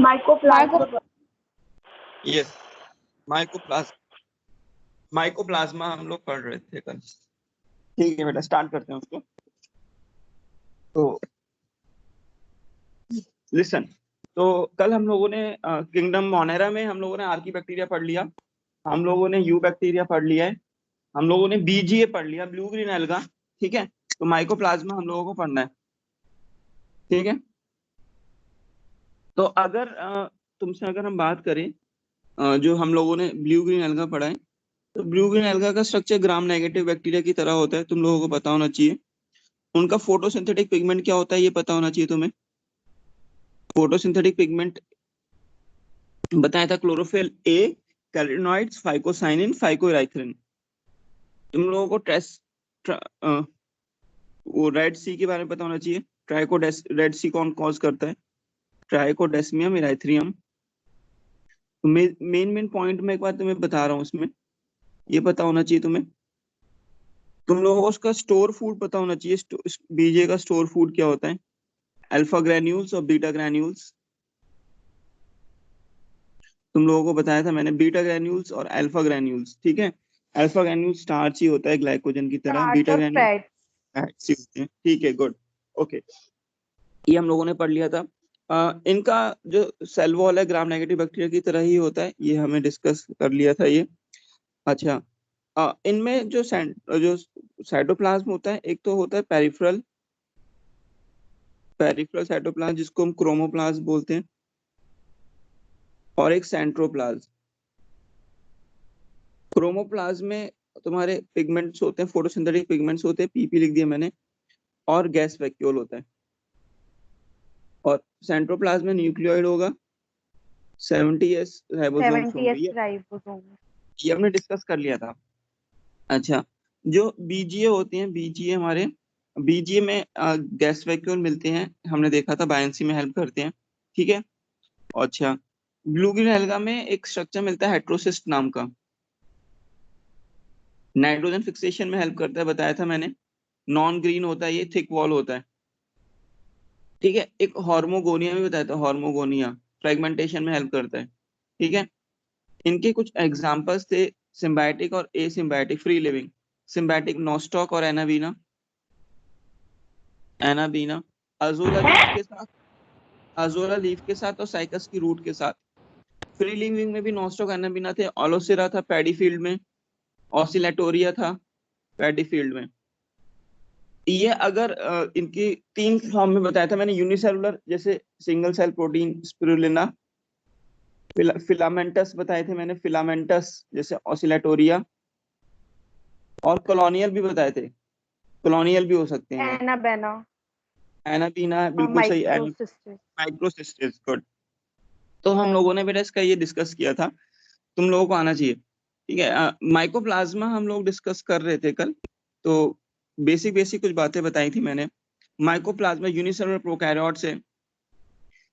Mycoplasma. Yes, mycoplasma हम लोग पढ़ रहे थे कल। ठीक है बेटा, स्टार्ट करते हैं उसको। तो लिसन, तो कल हम लोगों ने किंगडम मोनेरा में हम लोगों ने आर्की बैक्टीरिया पढ़ लिया, हम लोगों ने यू बैक्टीरिया पढ़ लिया है, हम लोगों ने बीजीए पढ़ लिया, ब्लू ग्रीन एल्गा। ठीक है, तो माइकोप्लाज्मा हम लोगों को पढ़ना है। ठीक है, तो अगर तुमसे अगर हम बात करें, जो हम लोगों ने ब्लू ग्रीन एल्गा पढ़ा है, तो ब्लू ग्रीन एल्गा का स्ट्रक्चर ग्राम नेगेटिव बैक्टीरिया की तरह होता है, तुम लोगों को पता होना चाहिए। उनका फोटोसिंथेटिक पिगमेंट क्या होता है ये पता होना चाहिए तुम्हें। फोटोसिंथेटिक पिगमेंट बताया था, क्लोरोफिल ए, कैरोटीनॉइड्स, फाइकोसाइनिन, फाइकोइराइथ्रिन। तुम लोगों को वो रेड सी के बारे में पता होना चाहिए। रेड सी कौन कॉज करता है? ट्राइकोडेस्मियम इराइथ्रियम। तो मेन पॉइंट में एक बार तुम्हें बता रहा हूँ, उसमें ये पता होना चाहिए तुम्हें। तुम लोगों को उसका स्टोर फूड पता होना चाहिए। बीजे का स्टोर फूड क्या होता है? अल्फा ग्रैन्यूल्स और बीटा ग्रैन्यूल्स। तुम लोगों को बताया था मैंने, बीटा ग्रैन्यूल्स और अल्फा ग्रैन्यूल्स। ठीक है, अल्फा ग्रैन्यूल स्टार्च ही होता है ग्लाइकोजन की तरह, बीटा ग्रैन्यूल फैट्स ही होते हैं। ठीक है, गुड, ओके, ये हम लोगों ने पढ़ लिया था। इनका जो सेल वॉल है ग्राम नेगेटिव बैक्टीरिया की तरह ही होता है, ये हमें डिस्कस कर लिया था ये। अच्छा, इनमें जो साइटोप्लाज्म होता है, एक तो होता है पेरिफेरल साइटोप्लाज्म जिसको हम क्रोमोप्लाज्म बोलते हैं, और एक सेंट्रोप्लाज्म। क्रोमोप्लाज्म में तुम्हारे पिगमेंट्स होते हैं, फोटोसिंथेटिक पिगमेंट्स होते हैं, पीपी लिख दिया मैंने, और गैस वैक्यूल होता है। और सेंट्रोप्लाज्म में न्यूक्लियोइड होगा, 70s राइबोसोम्स होंगे, ये हमने डिस्कस कर लिया था। अच्छा, जो बीजीए होते हैं, बीजीए में गैस वैक्यूल मिलते हैं, हमने देखा था, बायनेंसी में हेल्प करते हैं। ठीक है, अच्छा, ब्लू ग्रीन एल्गा में एक स्ट्रक्चर मिलता है हेट्रोसिस्ट नाम का, नाइट्रोजन फिक्सेशन में हेल्प करता है, बताया था मैंने। नॉन ग्रीन होता है, ये थिक वॉल होता है। ठीक है, एक हार्मोगोनिया भी बताया था, हार्मोगोनिया फ्रेगमेंटेशन में हेल्प करता है। ठीक है, इनके कुछ एग्जांपल्स थे, सिम्बायोटिक और asymbiotic free living. Symbiotic Nostoc और एनाबीना, अजोला लीफ के साथ और साइकस की रूट के साथ। फ्री लिविंग में भी नोस्टॉक एनाबीना थे, ओलोसिरा था पैडी फील्ड में, ऑसिलेटोरिया था पैडी फील्ड में। ये अगर इनकी 3 फॉर्म में बताया था मैंने, यूनिसेलुलर जैसे single cell protein spirulina, filamentous बताए थे मैंने, फिलामेंटस जैसे ऑसिलेटोरिया, और कॉलोनियल भी बताए थे, कॉलोनियल भी हो सकते हैं। एनाबीना बिल्कुल सही, माइक्रोसिस्टिस, गुड। तो हम लोगों ने बेटा इसका ये डिस्कस किया था, तुम लोगों को आना चाहिए। ठीक है, माइकोप्लाज्मा हम लोग डिस्कस कर रहे थे कल, तो बेसिक कुछ बातें बताई थी मैंने। माइकोप्लाज्मा यूनिसेलुलर प्रोकैरियोट से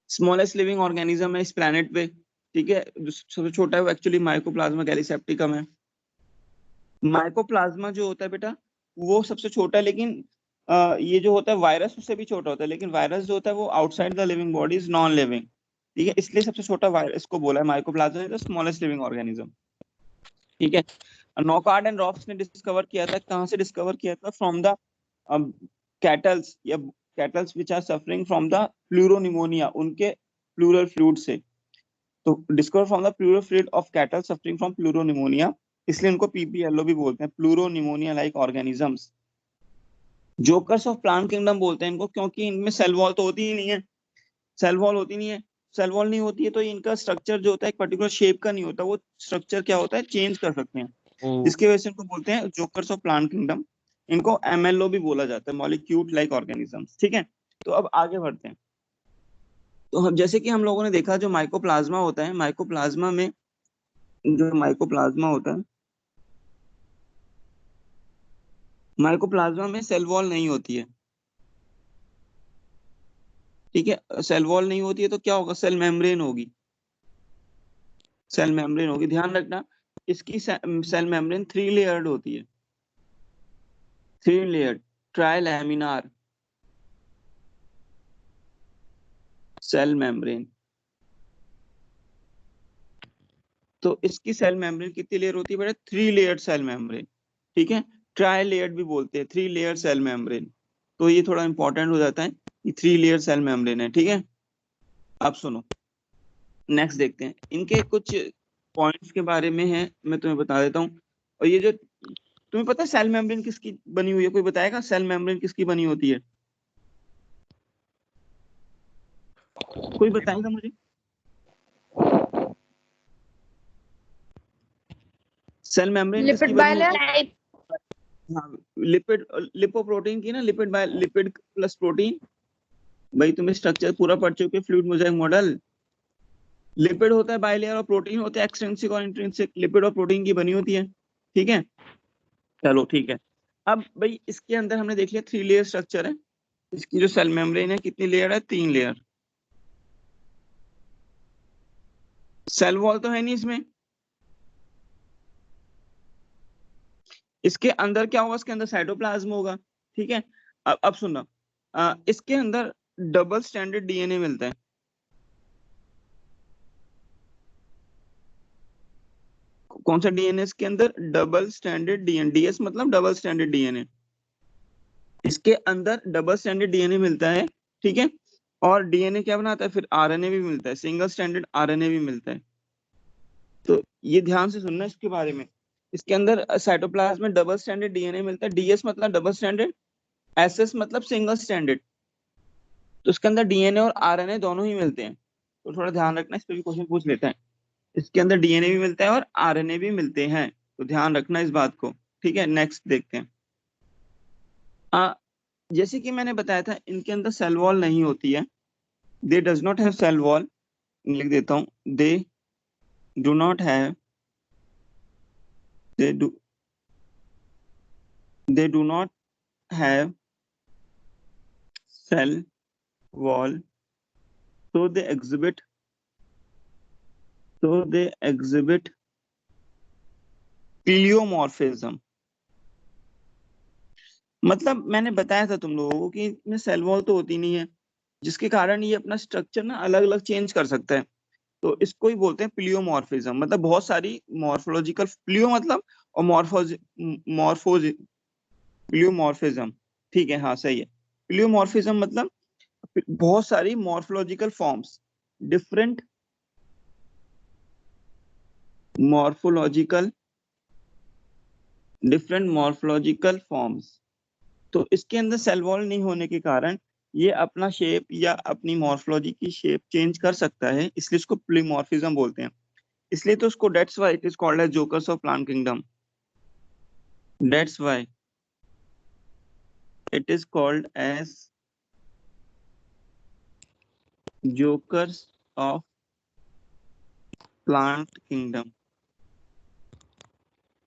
स्मॉलेस्ट लिविंग ऑर्गेनिज्म है इस प्लेनेट पे। ठीक है, जो सबसे छोटा है वो एक्चुअली माइकोप्लाज्मा गैलीसेप्टिकम है। माइकोप्लाज्मा जो होता है बेटा, वो सबसे छोटा है, लेकिन ये जो होता है वायरस उससे भी छोटा होता है, लेकिन वायरस जो होता है वो outside the living body is non living. ठीक है, इसलिए सबसे छोटा वायरस को बोला है mycoplasma is the smallest living organism. ठीक है, नॉकार्ड एंड रॉफ्स ने डिस्कवर किया था, कहाँ से डिस्कवर किया था? फ्रॉम द कैटल्स, या cattles which are suffering from the pleuropneumonia, उनके प्लूरल फ्लूइड से। तो discover from the pleural fluid of cattle suffering from pleuropneumonia, इसलिए उनको पीपीएलओ भी बोलते हैं, pleuropneumonia like organisms. Jokers of plant kingdom बोलते हैं इनको, क्योंकि इनमें सेल वॉल तो होती ही नहीं है, सेल वॉल होती नहीं है, सेल वॉल नहीं होती है तो इनका स्ट्रक्चर जो होता है एक पर्टिकुलर शेप का नहीं होता, वो स्ट्रक्चर क्या होता है चेंज कर सकते हैं, जिसकी वजह से इनको बोलते हैं जोकर्स ऑफ प्लांट किंगडम। इनको एमएलओ भी बोला जाता है, मॉलिक्यूल लाइक ऑर्गेनिजम्स। ठीक है, तो अब आगे बढ़ते हैं। तो हम जैसे कि हम लोगों ने देखा, जो माइकोप्लाज्मा होता है, माइकोप्लाज्मा में जो माइकोप्लाज्मा होता है, माइकोप्लाज्मा में सेल वॉल नहीं होती है। ठीक है, सेल वॉल नहीं होती है तो क्या होगा? सेल मेम्ब्रेन होगी, सेल मेम्ब्रेन होगी, ध्यान रखना। इसकी सेल मेम्ब्रेन 3 लेयर्ड होती है, 3 लेयर्ड ट्राइलैमिनार सेल मेम्ब्रेन। तो इसकी सेल मेम्ब्रेन कितनी लेयर होती है बेटा? 3 लेयर्ड सेल मेम्ब्रेन, ठीक है। ट्राई लेयर्ड भी बोलते हैं, 3 लेयर सेल मेम्ब्रेन। तो ये थोड़ा इंपॉर्टेंट हो जाता है कि 3 लेयर सेल मेम्ब्रेन है, ठीक है। अब सुनो, नेक्स्ट देखते हैं, इनके कुछ पॉइंट्स के बारे में है, मैं तुम्हें बता देता हूँ। और ये जो तुम्हें पता है सेल मेम्ब्रेन किसकी बनी हुई है? कोई बताएगा सेल मेम्ब्रेन किसकी बनी होती है? कोई बताएगा मुझे? सेल मेम्ब्रेन किसकी लिपिड बनी होती बाइलेयर। है? हाँ, लिपिड, लिपोप्रोटीन की ना, लिपिड लिपिड प्लस प्रोटीन। भाई तुम्हें स्ट्रक्चर पूरा पढ़ चुके, फ्लूइड मोजाइक मॉडल। लिपिड होता है बाइलेयर और प्रोटीन होता है एक्सट्रिंसिक और इंट्रिंसिक। लिपिड और प्रोटीन की बनी होती है, ठीक है। चलो ठीक है। अब भाई इसके अंदर हमने देख लिया 3 लेयर स्ट्रक्चर है। इसकी जो सेल मेम्ब्रेन है कितनी लेयर है? 3 लेयर। सेल वॉल तो है नहीं इसमें। इसके अंदर क्या होगा? इसके अंदर साइटोप्लाज्म होगा, ठीक है। अब सुनना, इसके अंदर डबल स्टैंडर्ड डीएनए मिलता है। कौन सा डीएनए इसके अंदर? Double standard DNA. डीएस मतलब डबल स्टैंडर्ड डीएनए। इसके अंदर डबल स्टैंडर्ड डीएनए मिलता है, ठीक है। और डीएनए क्या बनाता है? फिर आरएनए भी मिलता है, सिंगल स्टैंडर्ड आरएनए भी मिलता है। तो ये ध्यान से सुनना इसके बारे में। इसके अंदर साइटोप्लाज्म में डबल स्टैंडर्ड डीएनए मिलता है। डीएस मतलब डबल स्टैंडर्ड, एसएस मतलब सिंगल स्टैंडर्ड। तो इसके अंदर डीएनए और आरएनए दोनों ही मिलते हैं। तो थोड़ा ध्यान रखना, इस पे भी क्वेश्चन पूछ लेता है। इसके अंदर डीएनए भी मिलता है और आरएनए भी मिलते हैं, तो ध्यान रखना इस बात को, ठीक है। नेक्स्ट देखते हैं। जैसे कि मैंने बताया था, इनके अंदर सेल वॉल नहीं होती है। They does not have cell wall. लिख देता हूं, they do not have, they do they do not have cell wall, so they exhibit pleomorphism. मतलब मैंने बताया था तुम लोगों को कि इसमें सेल वॉल तो होती नहीं है, जिसके कारण ये अपना स्ट्रक्चर ना अलग अलग चेंज कर सकता है। तो इसको ही बोलते हैं प्लियोमॉर्फिज्म। मतलब बहुत सारी मॉर्फोलॉजिकल, प्लियो मतलब और मॉर्फोज मॉर्फोज प्लियोमॉर्फिज्म, ठीक है, हाँ सही है। प्लियोमॉर्फिज्म मतलब बहुत सारी morphological forms, different morphological different morphological forms. तो इसके अंदर सेल वॉल नहीं होने के कारण ये अपना शेप या अपनी मॉर्फोलॉजी की शेप चेंज कर सकता है, इसलिए इसको प्लीमॉर्फिज्म बोलते हैं। इसलिए तो उसको that's why it is called as jokers of plant kingdom. That's why it is called as jokers of plant kingdom.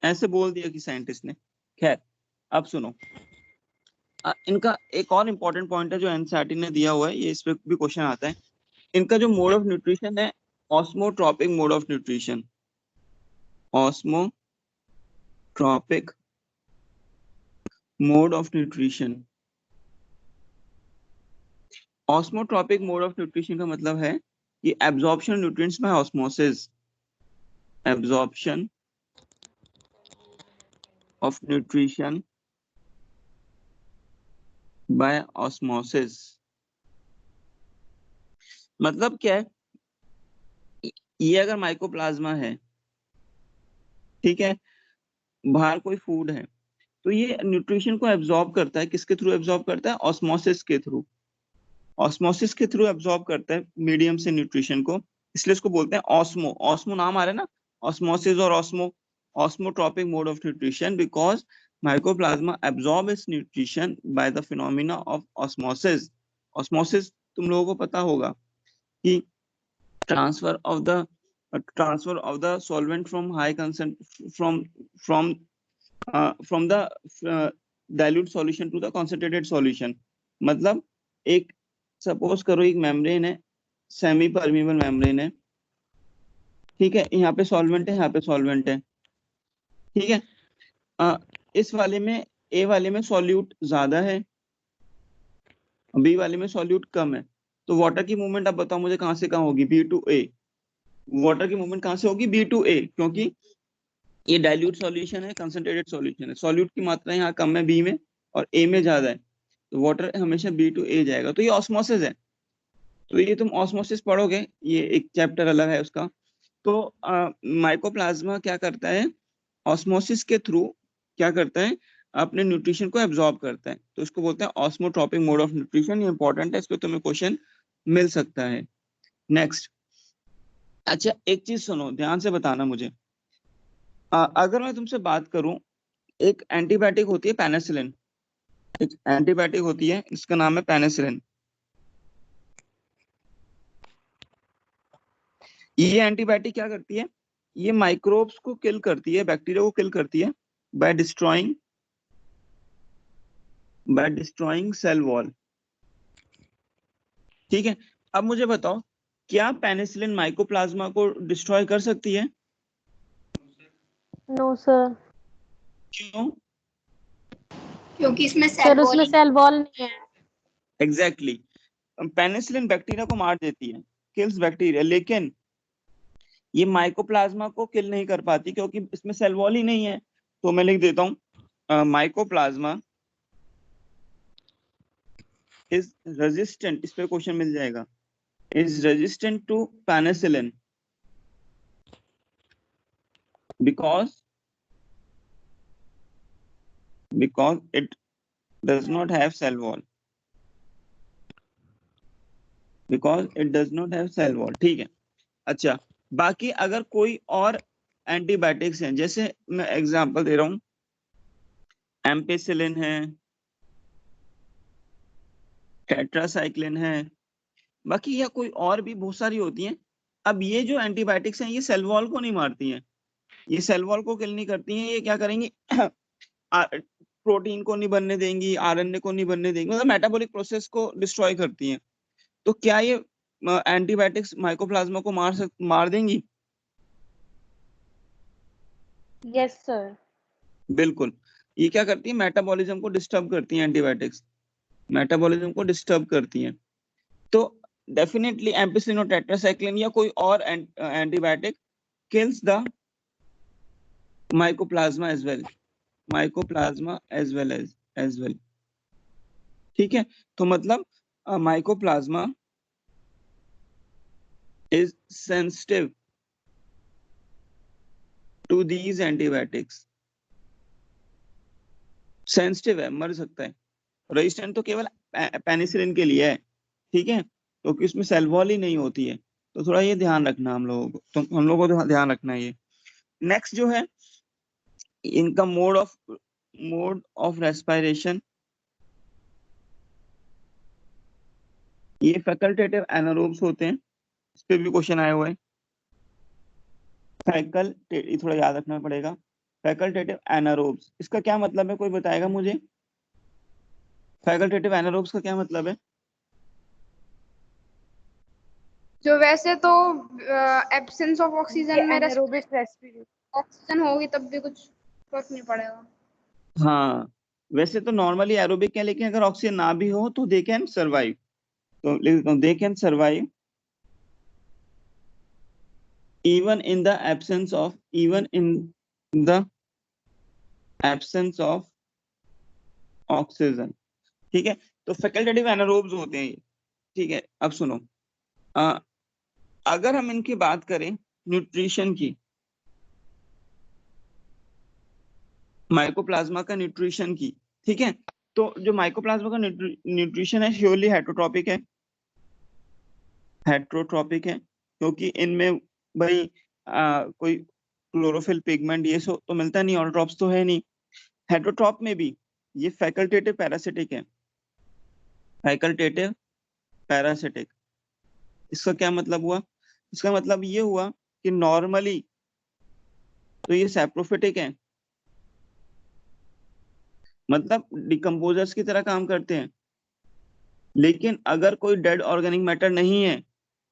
ऐसे बोल दिया कि साइंटिस्ट ने। खैर, अब सुनो, इनका एक और इम्पोर्टेंट पॉइंट है जो एनसीईआरटी ने दिया हुआ है, ये इस पे भी क्वेश्चन आता है। इनका जो मोड ऑफ न्यूट्रिशन है, osmotrophic mode of nutrition. Osmotrophic mode of nutrition. Osmotrophic mode of nutrition का मतलब है कि absorption nutrients by osmosis. Absorption of nutrition by osmosis. मतलब क्या है? ये अगर माइकोप्लाज्मा है, ठीक है, बाहर कोई फूड है, तो ये न्यूट्रिशन को एब्जॉर्ब करता है। किसके थ्रू एब्जॉर्ब करता है? ऑस्मोसिस के थ्रू। ऑस्मोसिस के थ्रू एब्जॉर्ब करता है मीडियम से न्यूट्रिशन को, इसलिए इसको बोलते हैं ऑस्मो। ऑस्मो नाम आ रहा है ना, ऑस्मोसिस और osmo. Osmotrophic mode of nutrition because mycoplasma absorb its nutrition by the phenomena of osmosis. Osmosis तुम लोगों को पता होगा कि transfer of the solvent from high concent from from from the dilute solution to the concentrated solution. मतलब एक, suppose करो एक मेम्ब्रेन है, सेमी परमेबल मेम्ब्रेन है, ठीक है, यहाँ पे सॉल्वेंट है, यहाँ पे सॉल्वेंट है, ठीक है। इस वाले में, ए वाले में सॉल्यूट ज्यादा है, बी वाले में सॉल्यूट कम है। तो वाटर की मूवमेंट अब बताओ मुझे कहाँ से कहाँ होगी? B to A. वाटर की मूवमेंट कहाँ से होगी, बी टू ए, क्योंकि ये डाइल्यूट सॉल्यूशन है, कंसंट्रेटेड सॉल्यूशन है, सॉल्यूट की मात्रा यहाँ कम है बी में और ए में ज्यादा है, तो वाटर हमेशा बी टू ए जाएगा। तो ये ऑस्मोसिस है, तो ये तुम ऑस्मोसिस पढ़ोगे, ये एक चैप्टर अलग है उसका। तो माइकोप्लाज्मा क्या करता है, ऑस्मोसिस के थ्रू क्या करता है, अपने न्यूट्रिशन को एब्जॉर्ब करता है, तो उसको बोलते हैं ऑस्मोट्रोपिक मोड ऑफ न्यूट्रिशन। ये इंपॉर्टेंट है, इस पे तुम्हें क्वेश्चन मिल सकता है। नेक्स्ट, अच्छा एक चीज सुनो, ध्यान से बताना मुझे। अगर मैं तुमसे बात करूं, एक एंटीबायोटिक होती है पेनिसिलिन, एक एंटीबायोटिक होती है, इसका नाम है पेनिसिलिन। ये एंटीबायोटिक क्या करती है, ये माइक्रोब्स को किल करती है, बैक्टीरिया को किल करती है बाय डिस्ट्रॉइंग सेल वॉल। ठीक है, अब मुझे बताओ, क्या पेनिसिलिन माइकोप्लाज्मा को डिस्ट्रॉय कर सकती है? नो सर, क्यों? क्योंकि इसमें सर सेल उसमें वॉल सेल वॉल नहीं है। एग्जैक्टली पेनिसिलिन बैक्टीरिया को मार देती है, किल्स बैक्टीरिया, लेकिन ये माइकोप्लाज्मा को किल नहीं कर पाती क्योंकि इसमें सेल वॉल ही नहीं है। तो मैं लिख देता हूँ, माइकोप्लाज्मा इज रेजिस्टेंट, इस पे क्वेश्चन मिल जाएगा, is resistant to penicillin because it does not have cell wall, because it does not have cell wall। ठीक है, अच्छा बाकी अगर कोई और एंटीबायोटिक्स हैं, जैसे मैं एग्जांपल दे रहा हूँ, एम्पेसिलिन है, टेट्रासाइक्लिन है, बाकी या कोई और भी बहुत सारी होती हैं। अब ये जो एंटीबायोटिक्स हैं, ये सेल वॉल को नहीं मारती हैं, ये सेल वॉल को किल नहीं करती हैं, ये क्या करेंगी प्रोटीन को नहीं बनने देंगी, आरएनए को नहीं बनने देंगी, मतलब मेटाबॉलिक प्रोसेस को डिस्ट्रॉय करती हैं। तो क्या ये एंटीबायोटिक्स माइकोप्लाज्मा को मार देंगी? Yes sir. बिल्कुल, ये क्या करती है, मेटाबॉलिज्म को डिस्टर्ब करती हैं, एंटीबायोटिक्स मेटाबॉलिज्म को डिस्टर्ब करती हैं। तो डेफिनेटली एम्पिसिलिन और टेट्रासाइक्लिन या कोई और antibiotic kills the mycoplasma as well, mycoplasma as well. ठीक है, तो मतलब mycoplasma is sensitive to these antibiotics, sensitive है, मर सकता है। रेजिस्टेंट तो केवल पेनिसिलिन के लिए है, ठीक है, क्योंकि उसमें सेल वॉल ही नहीं होती है। तो थोड़ा ये ध्यान रखना हम लोगों को, तो हम लोगों को ध्यान रखना है ये। नेक्स्ट जो है, इनका मोड ऑफ रेस्पिरेशन, ये फैकल्टेटिव एनारोब्स होते हैं, इस पे भी क्वेश्चन आए हुए हैं। थोड़ा याद रखना पड़ेगा, फैकल्टेटिव एनारोब्स, इसका क्या मतलब है, कोई बताएगा मुझे? फैकल्टेटिव एनारोब्स का क्या मतलब है? जो वैसे तो एब्सेंस ऑफ ऑक्सीजन में एनारोबिक रेस्पिरेशन। ऑक्सीजन होगी तब भी कुछ फर्क नहीं पड़ेगा। हाँ, वैसे तो नॉर्मली एरोबिक है, लेकिन अगर ऑक्सीजन ना भी हो तो दे कैन सर्वाइव, तो लिख देता हूँ, they can survive even in the absence of oxygen. ठीक है, तो फैकल्टेटिव एनारोब्स होते हैं ये। ठीक है, अब सुनो, अगर हम इनकी बात करें न्यूट्रिशन की, माइकोप्लाज्मा का न्यूट्रिशन की, ठीक है, तो जो माइकोप्लाज्मा का न्यूट्रिशन है श्योरली हेट्रोट्रॉपिक है, क्योंकि इनमें भाई कोई क्लोरोफिल पिगमेंट ये सो तो मिलता नहीं, ऑटोट्रॉप्स तो है नहीं। हेट्रोट्रॉप में भी ये फैकल्टेटिव पैरासिटिक है, फैकल्टेटिव पैरासिटिक। इसका क्या मतलब हुआ, इसका मतलब ये हुआ कि नॉर्मली तो ये सैप्रोफिटिक है, मतलब डिकम्पोजर्स की तरह काम करते हैं, लेकिन अगर कोई डेड ऑर्गेनिक मैटर नहीं है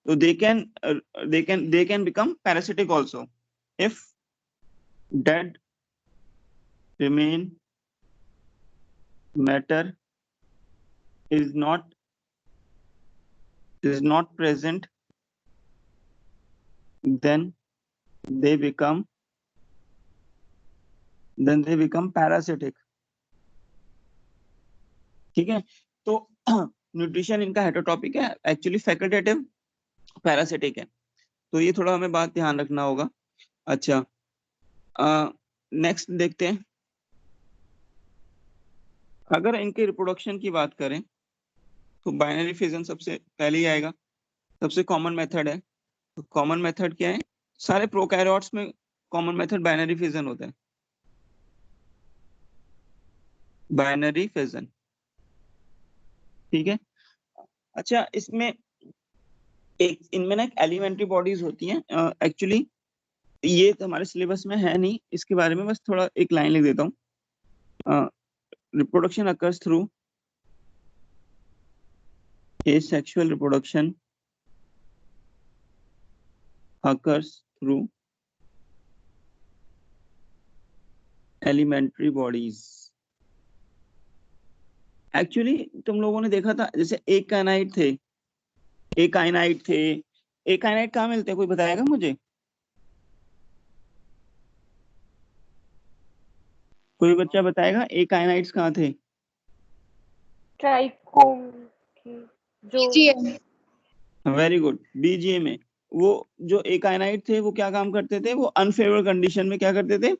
तो they can become parasitic also if dead remain matter is not present then they become parasitic. ठीक है, तो न्यूट्रिशन इनका हेटरोट्रॉपिक है, एक्चुअली फैकल्टेटिव पैरासिटिक है, तो ये थोड़ा हमें बात ध्यान रखना होगा। अच्छा, नेक्स्ट देखते हैं। अगर इनके रिप्रोडक्शन की बात करें तो बाइनरी फिजन सबसे पहले ही आएगा, सबसे कॉमन मेथड है। तो कॉमन मेथड क्या है? सारे प्रोकैरियोट्स में कॉमन मेथड बाइनरी फिजन होता है, बाइनरी फिजन, ठीक है। अच्छा, इसमें इनमें ना एलिमेंट्री बॉडीज होती हैं, एक्चुअली ये तो हमारे सिलेबस में है नहीं, इसके बारे में बस थोड़ा एक लाइन लिख देता हूँ। Reproduction occurs through asexual reproduction occurs through elementary bodies. Actually तुम लोगों ने देखा था जैसे एक काइनाइट थे, एक काइनाइट कहाँ मिलते हैं, कोई बताएगा मुझे? कोई बच्चा बताएगा एक काइनाइट्स कहाँ थे? ट्राइकोम की जो BGM वेरी गुड, बीजीए में। वो जो एकाइनाइट थे वो क्या काम करते थे? वो अनफेवर कंडीशन में क्या करते थे?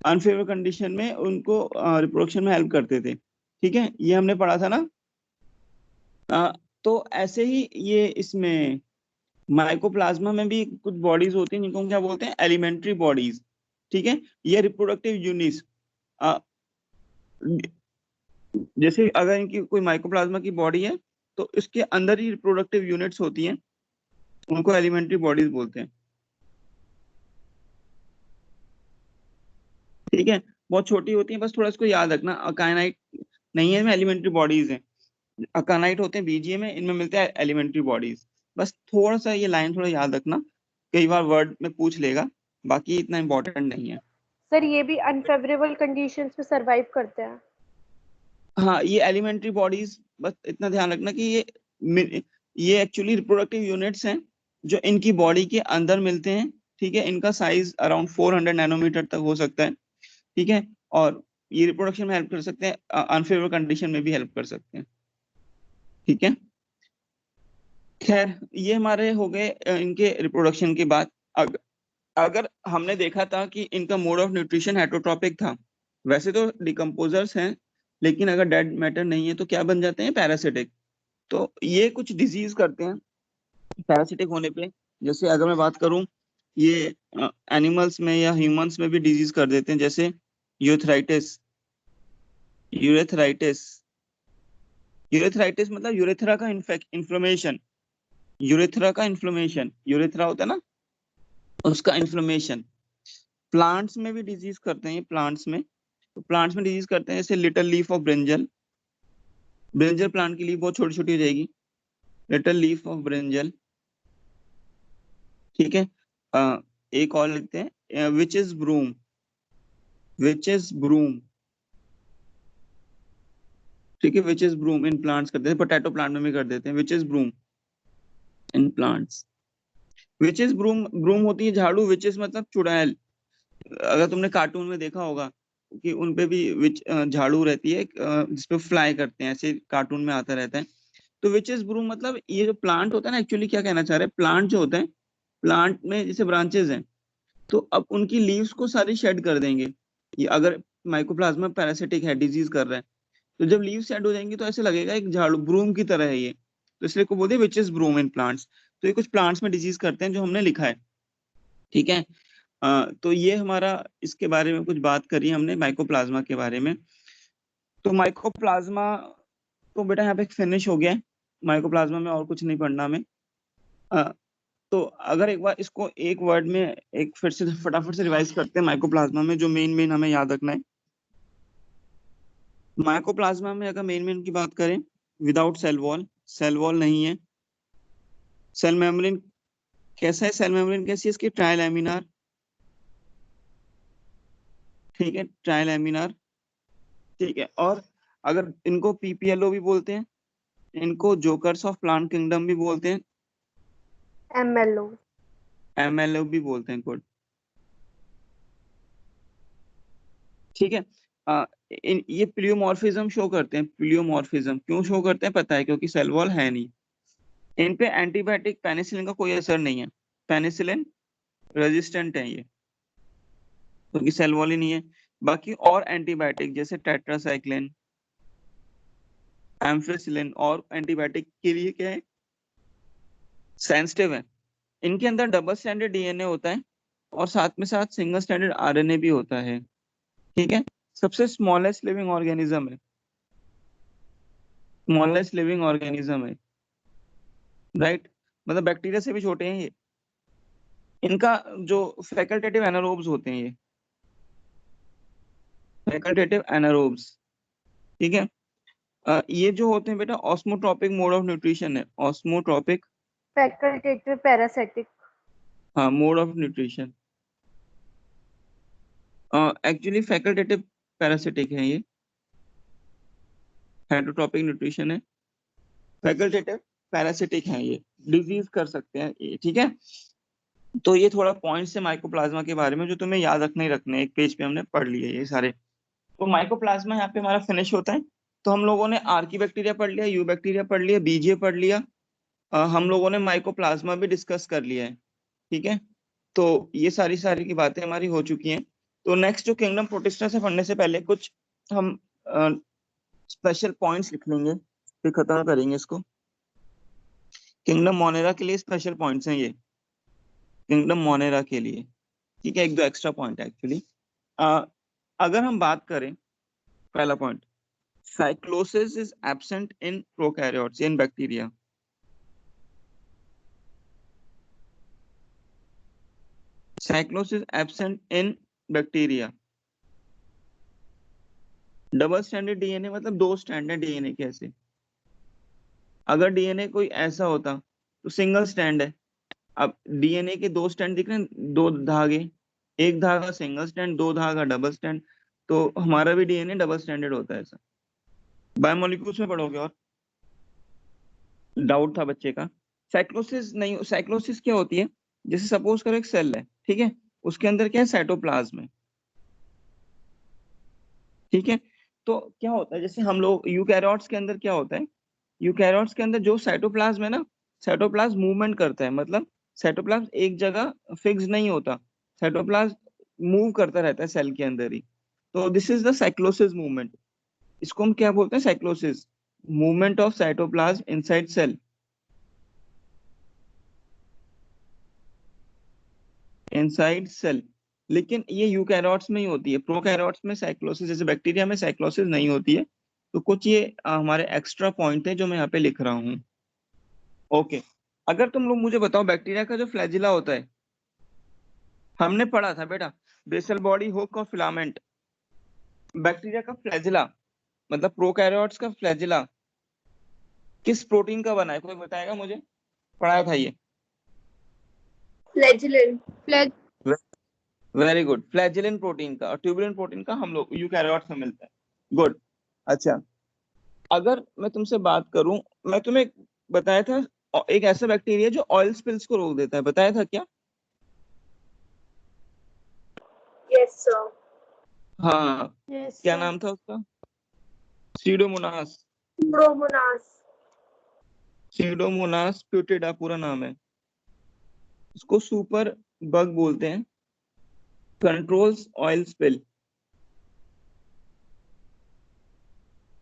अनफेवर कंडीशन में उनको रिप्रोडक्शन में हेल्प करते थे, ठीक है, ये हमने पढ़ा था ना। तो ऐसे ही ये इसमें माइकोप्लाज्मा में भी कुछ बॉडीज होती हैं जिनको हम क्या बोलते हैं? एलिमेंट्री बॉडीज, ठीक है। ये रिप्रोडक्टिव यूनिट्स, जैसे अगर इनकी कोई माइकोप्लाज्मा की बॉडी है तो इसके अंदर ही रिप्रोडक्टिव यूनिट्स होती हैं, उनको एलिमेंट्री बॉडीज बोलते हैं, ठीक है। बहुत छोटी होती है, बस थोड़ा इसको याद रखना। अकाइनाइट नहीं है, इनमें एलिमेंट्री बॉडीज हैं। अकाइनाइट होते हैं बीजीए में, इनमें मिलते हैं एलिमेंट्री बॉडीज। बस थोड़ा सा ये लाइन थोड़ा याद रखना, कई बार वर्ड में पूछ लेगा, बाकी इतना इम्पोर्टेंट नहीं है। सर ये भी अनफेवरेबल कंडीशंस में सरवाइव करते हैं। हाँ, ये एलिमेंट्री बॉडीज, बस इतना ध्यान रखना कि ये एक्चुअली रिप्रोडक्टिव यूनिट्स हैं जो इनकी बॉडी के अंदर मिलते हैं, ठीक है। इनका साइज अराउंड 400 नैनोमीटर तक हो सकता है, ठीक है। और ये रिप्रोडक्शन में हेल्प कर सकते हैं, अनफेवरेबल कंडीशन में भी हेल्प कर सकते हैं, ठीक है। खैर, ये हमारे हो गए इनके रिप्रोडक्शन की बात। अगर हमने देखा था कि इनका मोड ऑफ न्यूट्रिशन हेटरोट्रॉपिक था, वैसे तो डिकम्पोजर्स हैं, लेकिन अगर डेड मैटर नहीं है तो क्या बन जाते हैं? पैरासिटिक। तो ये कुछ डिजीज करते हैं पैरासिटिक होने पे। जैसे अगर मैं बात करूं, ये एनिमल्स में या ह्यूमंस में भी डिजीज कर देते हैं, जैसे यूरेथ्राइटिस। यूरेथ्राइटिस यूरेथ्राइटिस मतलब यूरेथ्रा का इन्फ्लेमेशन, यूरेथ्रा का इन्फ्लेमेशन, यूरेथ्रा होता है ना, उसका इन्फ्लेमेशन। प्लांट्स में भी डिजीज करते हैं, प्लांट्स में, तो प्लांट्स में डिजीज करते हैं जैसे little leaf of brinjal. Brinjal plant की लीफ बहुत छोटी छोटी हो जाएगी, लिटिल लीफ ऑफ ब्रिंजल, ठीक है। एक और लिखते हैं witches' broom, witches' broom, ठीक है। Witches' broom in plants करते हैं, पोटैटो प्लांट में भी कर देते हैं witches' broom in plants. Witches' broom, broom होती है झाड़ू, विच इज मतलब चुड़ैल। अगर तुमने कार्टून में देखा होगा कि उनपे भी विच झाड़ू रहती है, जिसपे फ्लाई करते हैं, ऐसे कार्टून में आता रहता है। तो विच इज ब्रूम मतलब ये जो प्लांट होता है ना, एक्चुअली क्या कहना चाह रहे हैं, प्लांट जो होते हैं, प्लांट में जैसे ब्रांचेस हैं, तो अब उनकी लीव्स को सारी शेड कर देंगे। ये अगर माइकोप्लाज्मा पैरासिटिक है, डिजीज कर रहा है, तो जब लीव शेड हो जाएंगी तो ऐसे लगेगा एक झाड़ू, ब्रूम की तरह है ये, तो इसलिए को बोलते हैं witches' broom in plants. तो ये कुछ प्लांट्स में डिजीज करते हैं जो हमने लिखा है, ठीक है। तो ये हमारा इसके बारे में कुछ बात करी हमने माइकोप्लाज्मा के बारे में। तो माइकोप्लाज्मा तो बेटा यहाँ पे फिनिश हो गया है, माइकोप्लाज्मा में और कुछ नहीं पढ़ना हमें। तो अगर एक बार इसको एक वर्ड में एक फिर से फटाफट से रिवाइज करते हैं, माइकोप्लाज्मा में जो मेन हमें याद रखना है। माइकोप्लाज्मा में अगर मेन की बात करें, विदाउट सेल वॉल नहीं है। सेल मेम्ब्रेन कैसा है? सेल मेम्ब्रेन कैसी है इसकी? ट्राइलैमिनार, ठीक है, ट्राइलैमिनार, ठीक है। और अगर इनको पीपीएलओ भी बोलते हैं, इनको जोकर्स ऑफ प्लांट किंगडम भी बोलते हैं, MLO MLO भी बोलते हैं कोड, ठीक है। ये प्लियोमॉर्फिज्म शो करते हैं। प्लियोमॉर्फिज्म क्यों शो करते हैं पता है, क्योंकि सेल वॉल है नहीं। इन पे एंटीबायोटिक पेनिसिलिन का कोई असर नहीं है, पेनिसिलिन रेजिस्टेंट है ये, क्योंकि सेल वॉल ही नहीं है। बाकी और एंटीबायोटिक जैसे टेट्रासाइक्लिन, एम्फिसिलिन और एंटीबायोटिक के लिए क्या है, सेंसिटिव है। इनके अंदर डबल स्टैंडर्ड डीएनए होता है और साथ में साथ सिंगल स्टैंडर्ड आरएनए भी होता है, ठीक है। सबसे स्मॉलेस्ट लिविंग ऑर्गेनिज्म है, स्मॉलेस्ट लिविंग ऑर्गेनिज्म है, राइट। मतलब बैक्टीरिया से भी छोटे हैं ये। इनका जो फैकल्टेटिव एनारोब्स होते हैं, ये फैकल्टेटिव एनारोब्स, ठीक है। ये जो होते हैं बेटा ऑस्मोट्रोपिक मोड ऑफ न्यूट्रिशन है, ऑस्मोट्रोपिक, फैकल्टेटिव पैरासिटिक। हाँ, mode of nutrition. Actually facultative parasitic है ये, हेटरोट्रोपिक न्यूट्रिशन है, फैकल्टेटिव पैरासिटिक है ये, डिजीज कर सकते हैं ये, ठीक है। तो ये थोड़ा पॉइंट्स है माइकोप्लाज्मा के बारे में जो तुम्हें याद रखने ही रखने हैं। एक पेज पे हमने पढ़ लिए ये सारे। तो माइकोप्लाज्मा यहाँ पे हमारा फिनिश होता है। तो हम लोगों ने आर्की बैक्टीरिया पढ़ लिया, यू बैक्टीरिया पढ़ लिया, बीजे पढ़ लिया, हम लोगों ने माइकोप्लाज्मा भी डिस्कस कर लिया है, ठीक है। तो ये सारी सारी की बातें हमारी हो चुकी हैं। तो नेक्स्ट जो किंगडम प्रोटिस्टा से पढ़ने से पहले कुछ हम स्पेशल पॉइंट्स लिख लेंगे, फिर खत्म करेंगे इसको। किंगडम मोनेरा के लिए स्पेशल पॉइंट्स हैं ये, किंगडम मोनेरा के लिए, ठीक है। एक दो एक्स्ट्रा पॉइंट है एक्चुअली। अगर हम बात करें, पहला point, cyclosis is absent in prokaryotes, in bacteria. Cyclosis absent in bacteria. Double standard DNA मतलब दो स्टैंडर्ड डीएनए कैसे? अगर डीएनए कोई ऐसा होता तो सिंगल स्टैंड है। अब डीएनए के दो स्टैंड दिख रहे हैं, दो धागे, एक धागा सिंगल स्टैंड, दो धागा डबल स्टैंड। तो हमारा भी डीएनए डबल स्टैंडर्ड होता है, ऐसा बायोमोलिक्यूल्स में पढ़ोगे। और डाउट था बच्चे का, साइक्लोसिस नहीं, साइक्लोसिस क्या होती है, जैसे सपोज करो एक सेल है, ठीक है, उसके अंदर क्या है, साइटोप्लाज्म है, ठीक है। तो क्या होता है, जैसे हम लोग यूकैरियोट्स के अंदर क्या होता है, यूकैरियोट्स के अंदर जो साइटोप्लाज्म है ना, साइटोप्लाज्म मूवमेंट करता है, मतलब साइटोप्लाज्म एक जगह फिक्स नहीं होता, साइटोप्लाज्म मूव करता रहता है सेल के अंदर ही। तो this is the cyclosis movement. इसको हम क्या बोलते हैं, cyclosis, movement of cytoplasm inside cell, inside cell. लेकिन ये यूकैरियोट्स में ही होती है, प्रोकैरियोट्स में साइक्लोसिस, जैसे बैक्टीरिया में साइक्लोसिस नहीं होती है। तो कुछ ये हमारे एक्स्ट्रा पॉइंट है जो मैं यहाँ पे लिख रहा हूँ। ओके, अगर तुम लोग मुझे बताओ, बैक्टीरिया का जो फ्लैजिला होता है, हमने पढ़ा था बेटा, बेसल बॉडी, हुक और फिलामेंट। बैक्टीरिया का फ्लैजिला मतलब प्रोकैरियोट्स का फ्लैजिला किस प्रोटीन का बना है, कोई बताएगा मुझे? पढ़ाया था ये। Flagellin, flag very good, flagellin protein का और ट्यूबुलिन प्रोटीन का हम लोग यूकैरियोट्स में मिलता है। गुड। अच्छा, अगर मैं तुमसे बात करूं, मैं तुम्हें बताया था एक ऐसा बैक्टीरिया जो ऑयल स्पिल्स को रोक देता है, बताया था क्या? यस सर, हाँ, Yes, क्या sir. नाम था उसका? सीडोमोनास, ब्रोमोनास, सीडोमोनास प्यूटिडा पूरा नाम है। इसको सुपर बग बोलते हैं, कंट्रोल्स ऑयल स्पिल,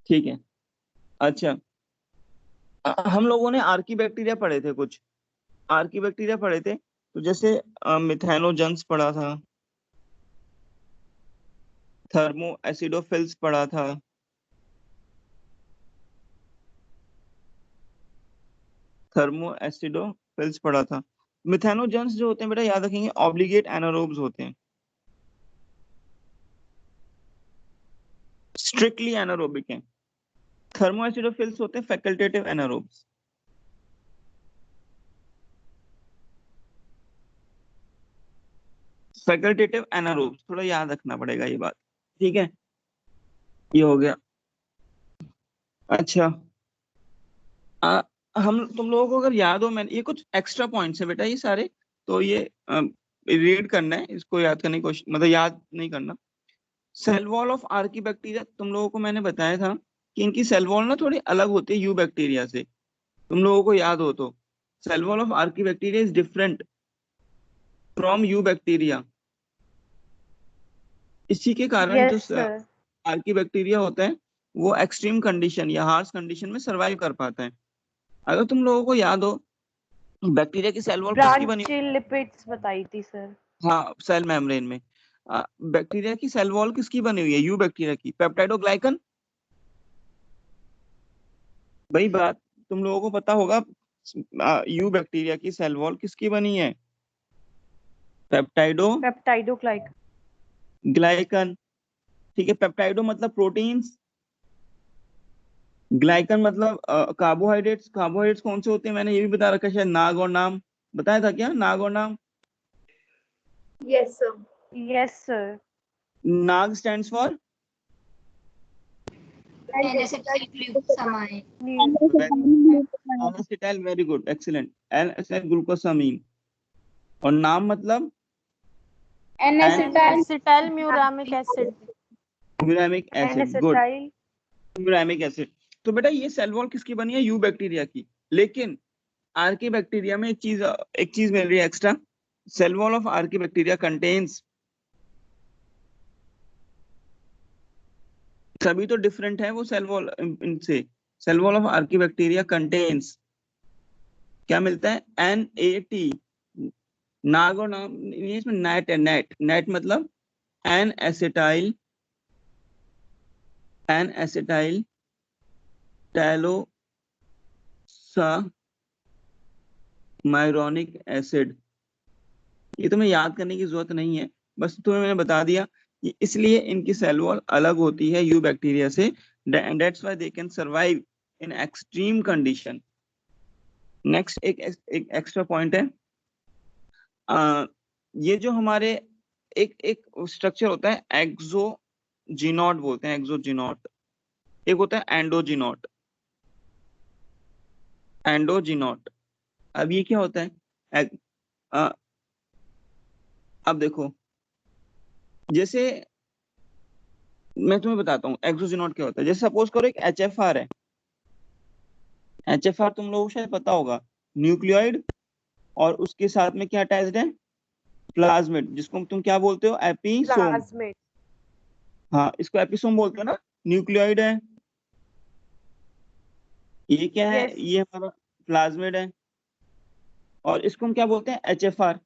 ठीक है। अच्छा, हम लोगों ने आर्की बैक्टीरिया पढ़े थे, कुछ आर्की बैक्टीरिया पढ़े थे। तो जैसे मिथेनोजन्स पढ़ा था, थर्मो एसिडोफिल्स पढ़ा था, थर्मो एसिडोफिल्स पढ़ा था। मिथेनोजन्स जो होते हैं बेटा, याद रखेंगे, ऑब्लिगेट एनारोब्स होते हैं, स्ट्रिक्टली एनारोबिक हैं। थर्मो एसिडोफिल्स होते हैं फैकल्टेटिव एनारोब्स। फैकल्टेटिव एनारोब्स थोड़ा याद रखना पड़ेगा ये बात, ठीक है। ये हो गया। अच्छा, आ, हम तुम लोगों को अगर याद हो, मैंने ये कुछ एक्स्ट्रा पॉइंट्स है बेटा, ये सारे तो ये रीड करना है, इसको याद करने की कोशिश, मतलब याद नहीं करना। Cell wall of archaebacteria, तुम लोगों को मैंने बताया था कि इनकी सेल वॉल ना थोड़ी अलग होती है यू बैक्टीरिया से, तुम लोगों को याद हो तो। Cell wall of archaebacteria is different from eubacteria. इसी के कारण Yes, जो sir. आर्की बैक्टीरिया होता है वो एक्सट्रीम कंडीशन या हार्श कंडीशन में सरवाइव कर पाता है। अगर तुम लोगों को याद हो, बैक्टीरिया की सेल वॉल किसकी बनी? Branchial lipids बताई थी सर। हाँ, सेल मेम्ब्रेन में बैक्टीरिया की सेल वॉल किसकी बनी हुई है? यू बैक्टीरिया की। पेप्टाइडोग्लाइकन, वही बात तुम लोगों को पता होगा। यू बैक्टीरिया की सेल वॉल किसकी बनी है? पेप्टाइडोग्लाइकन। Peptidoglycan. ठीक है, पेप्टाइडो मतलब प्रोटीन्स, ग्लाइकन मतलब कार्बोहाइड्रेट्स। कार्बोहाइड्रेट्स कौन से होते हैं मैंने ये भी बता रखा है शायद, नाग और नाम बताया था क्या? नाग और नाम। Yes, sir. Yes, sir. NAG stands for N-acetylglucosamine. Acetyl, very good, excellent, N glucosamine. और नाम मतलब N-acetyl. Acetylmuramic acid. Muramic acid, good, N-acetyl. Muramic acid. तो बेटा ये सेल वॉल किसकी बनी है? यू बैक्टीरिया की। लेकिन आर्की बैक्टीरिया में एक चीज मिल रही है extra. Cell wall of archaebacteria contains, सभी तो डिफरेंट है वो सेल वॉल इनसे। Cell wall of archaebacteria contains क्या मिलता है? NAT, नाग और नाम नहीं, इसमें नेट है, नेट मतलब एन एसिटाइल टैलोसामाइरोनिक एसिड। ये तुम्हें याद करने की जरूरत नहीं है, बस तुम्हें मैंने बता दिया कि इसलिए इनकी सेल वॉल अलग होती है यू बैक्टीरिया से, and that's why they can survive in extreme condition. Next एक एक्स्ट्रा पॉइंट है, ये जो हमारे एक स्ट्रक्चर होता है एक्सोजिनोट बोलते हैं, एक्सोजिनोट। एक होता है एंडोजिनोट। अब ये क्या होता है? अब देखो, जैसे मैं तुम्हें बताता हूँ एक्सोजिनोट क्या होता है। जैसे सपोज करो एक HFR है। HFR तुम लोगों को शायद पता होगा, न्यूक्लियोइड, और उसके साथ में क्या अटैच्ड है? प्लाज्मिड, जिसको तुम क्या बोलते हो? एपिसोम। Plasmid. हाँ, इसको एपिसोम बोलते हो ना। न्यूक्लियोइड है, ये क्या है? Yes. ये हमारा प्लाज्मिड है। और इसको हम क्या बोलते हैं? HFR।